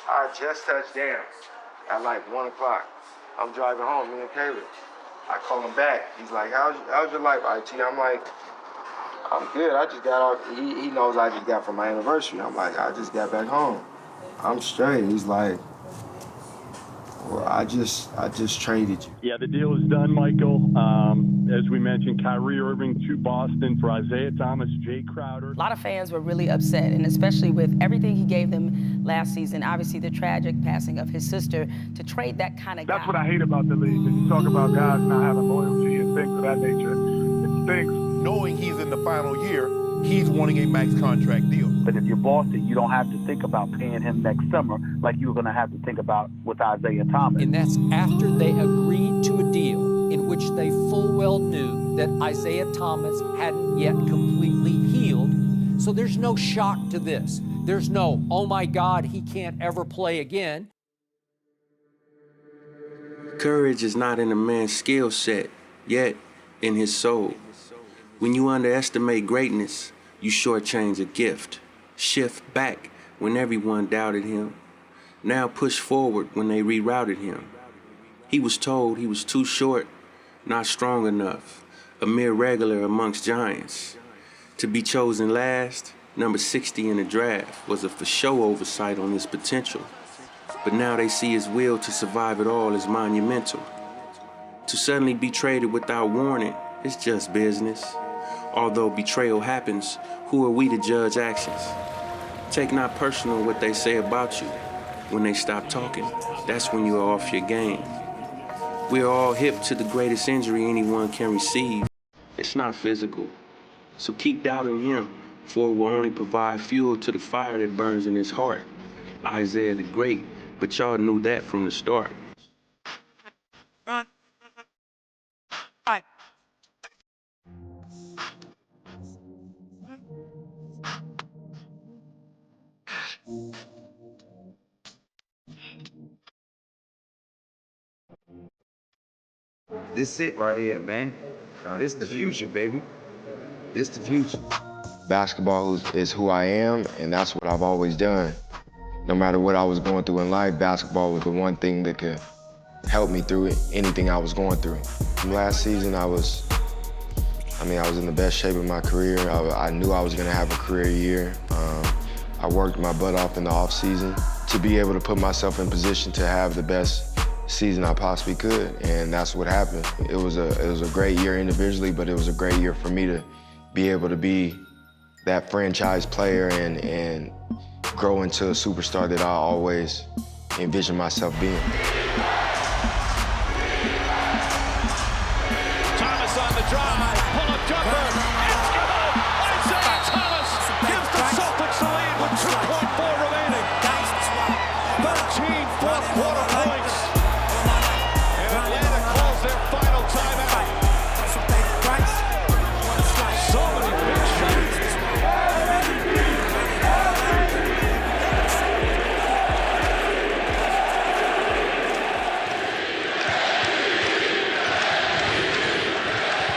I just touched down at like 1 o'clock. I'm driving home, me and Caleb. I call him back. He's like, how's your life, IT? I'm like, I'm good. I just got off. He knows I just got from my anniversary. I'm like, I just got back home. I'm straight. He's like, well, I just traded you. Yeah, the deal is done, Michael. As we mentioned, Kyrie Irving to Boston for Isaiah Thomas, Jay Crowder. A lot of fans were really upset, and especially with everything he gave them last season, obviously the tragic passing of his sister, to trade that kind of guy. That's what I hate about the league. When you talk about guys not having loyalty and things of that nature, it stinks. Knowing he's in the final year, he's wanting a max contract deal. But if you're Boston, you don't have to think about paying him next summer like you're going to have to think about with Isaiah Thomas. And that's after they agreed to a deal in which they full well knew that Isaiah Thomas hadn't yet completely healed. So there's no shock to this. There's no, oh my God, he can't ever play again. Courage is not in a man's skill set, yet in his soul. When you underestimate greatness, you shortchange a gift. Shift back when everyone doubted him. Now push forward when they rerouted him. He was told he was too short, not strong enough, a mere regular amongst giants. To be chosen last, number 60 in the draft, was a for show oversight on his potential. But now they see his will to survive it all as monumental. To suddenly be traded without warning is just business. Although betrayal happens, who are we to judge actions? Take not personal what they say about you. When they stop talking, that's when you are off your game. We are all hip to the greatest injury anyone can receive. It's not physical. So keep doubting him, for it will only provide fuel to the fire that burns in his heart. Isaiah the Great, but y'all knew that from the start. Run. Right. This it right here, man. This the future, baby. This the future. Basketball is who I am, and that's what I've always done. No matter what I was going through in life, basketball was the one thing that could help me through anything I was going through. Last season, I was in the best shape of my career. I knew I was gonna have a career year. I worked my butt off in the off season to be able to put myself in position to have the best season I possibly could, and that's what happened. It was a great year individually, but it was a great year for me to be able to be that franchise player and grow into a superstar that I always envisioned myself being. Thomas on the drive, pull-up jumper, it's good! Isaiah Thomas gives the Celtics the lead with 2.4 remaining. 13 fourth-quarter points. And Atlanta calls their final timeout. So many big shots.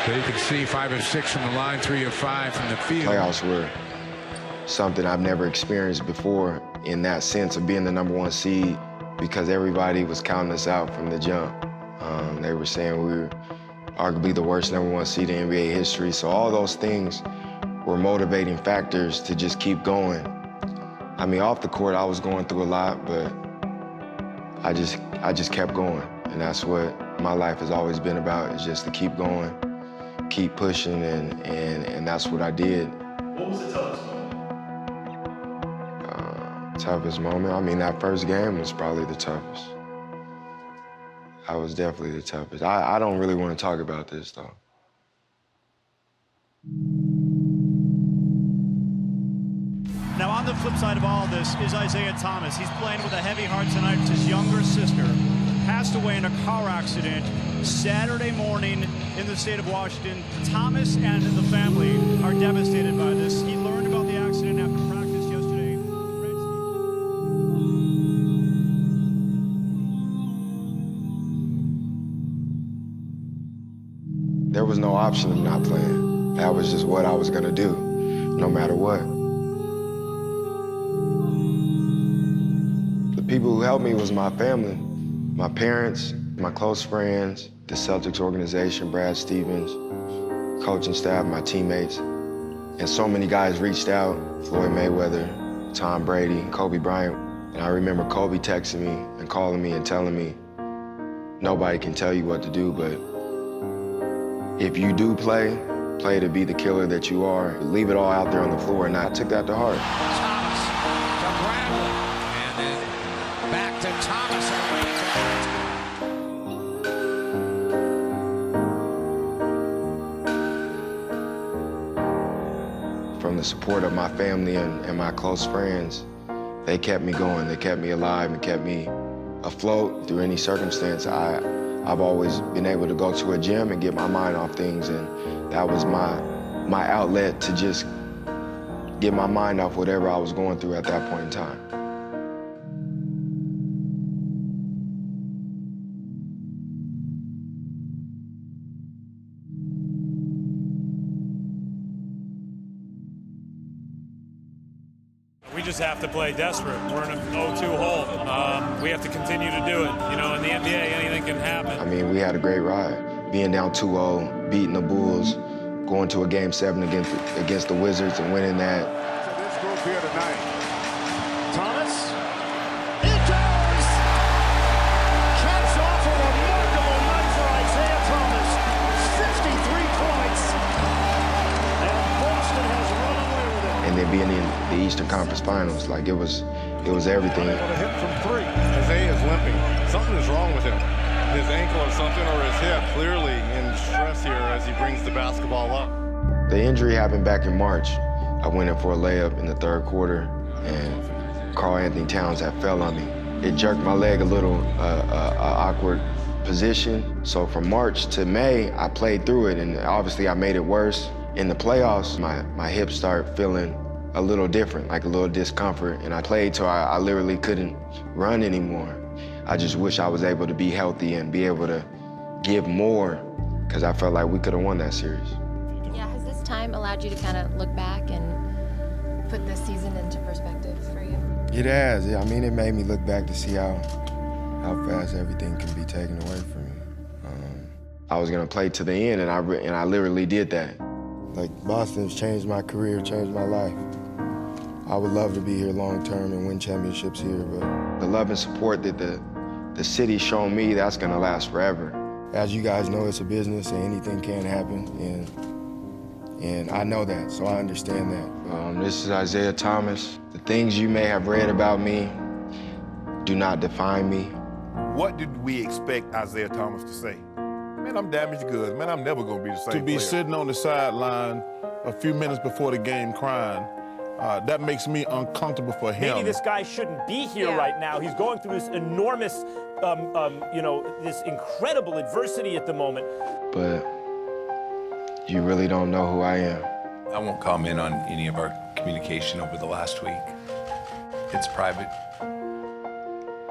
So you can see 5 of 6 from the line, 3 of 5 from the field. Playoffs were something I've never experienced before in that sense of being the #1 seed, because everybody was counting us out from the jump. They were saying we were arguably the worst #1 seed in NBA history. So all those things were motivating factors to just keep going. I mean, off the court, I was going through a lot, but I just kept going. And that's what my life has always been about, is just to keep going, keep pushing, and that's what I did. What was the toughest moment? Toughest moment? I mean, that first game was probably the toughest. That was definitely the toughest. I don't really want to talk about this, though. Now, on the flip side of all this is Isaiah Thomas. He's playing with a heavy heart tonight. His younger sister passed away in a car accident Saturday morning in the state of Washington. Thomas and the family are devastated by this. He learned about the accident after practice yesterday. There was no option of not playing. That was just what I was gonna do, no matter what. The People who helped me was my family, my parents, my close friends, the Celtics organization, Brad Stevens, coaching staff, my teammates. And so many guys reached out, Floyd Mayweather, Tom Brady, Kobe Bryant. And I remember Kobe texting me and calling me and telling me, nobody can tell you what to do, but if you do play to be the killer that you are, leave it all out there on the floor, and I took that to heart. Thomas to Bradley, and then back to Thomas. From the support of my family and my close friends, they kept me going, they kept me alive and kept me afloat through any circumstance. I've always been able to go to a gym and get my mind off things, and that was my outlet to just get my mind off whatever I was going through at that point in time. We just have to play desperate. We're in a 0-2 hole. We have to continue to do it. You know, in the NBA, anything can happen. I mean, we had a great ride. Being down 2-0, beating the Bulls, going to a Game 7 against the Wizards and winning that. So this group here tonight. Thomas. It goes! Caps off a remarkable night for Isaiah Thomas. 53 points. And Boston has run away with it. And then being in the Eastern Conference Finals, like it was everything. On a hit from three. Isaiah is limping. Something is wrong with him. His ankle or something, or his hip, clearly in stress here as he brings the basketball up. The injury happened back in March. I went in for a layup in the third quarter, and Karl Anthony Towns had fell on me. It jerked my leg a little, awkward position. So from March to May, I played through it, and obviously I made it worse. In the playoffs, my hips started feeling a little different, like a little discomfort, and I played till I literally couldn't run anymore. I just wish I was able to be healthy and be able to give more, because I felt like we could have won that series. Yeah, has this time allowed you to kind of look back and put this season into perspective for you? It has. I mean, it made me look back to see how fast everything can be taken away from you. I was gonna play to the end, and I literally did that. Like, Boston's changed my career, changed my life. I would love to be here long term and win championships here, but the love and support that the city's shown me, that's gonna last forever. As you guys know, it's a business and anything can happen, and I know that, so I understand that. This is Isaiah Thomas. The things you may have read about me do not define me. What did we expect Isaiah Thomas to say? Man, I'm damaged goods. Man, I'm never gonna be the same To be player. sitting on the sideline a few minutes before the game crying, that makes me uncomfortable for him. Maybe this guy shouldn't be here right now. He's going through this enormous, this incredible adversity at the moment. But you really don't know who I am. I won't comment on any of our communication over the last week. It's private.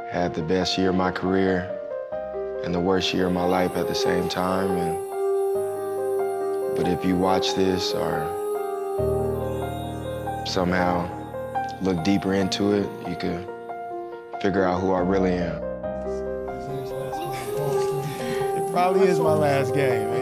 Had the best year of my career and the worst year of my life at the same time. But if you watch this or somehow look deeper into it, you can figure out who I really am. It probably is my last game, man.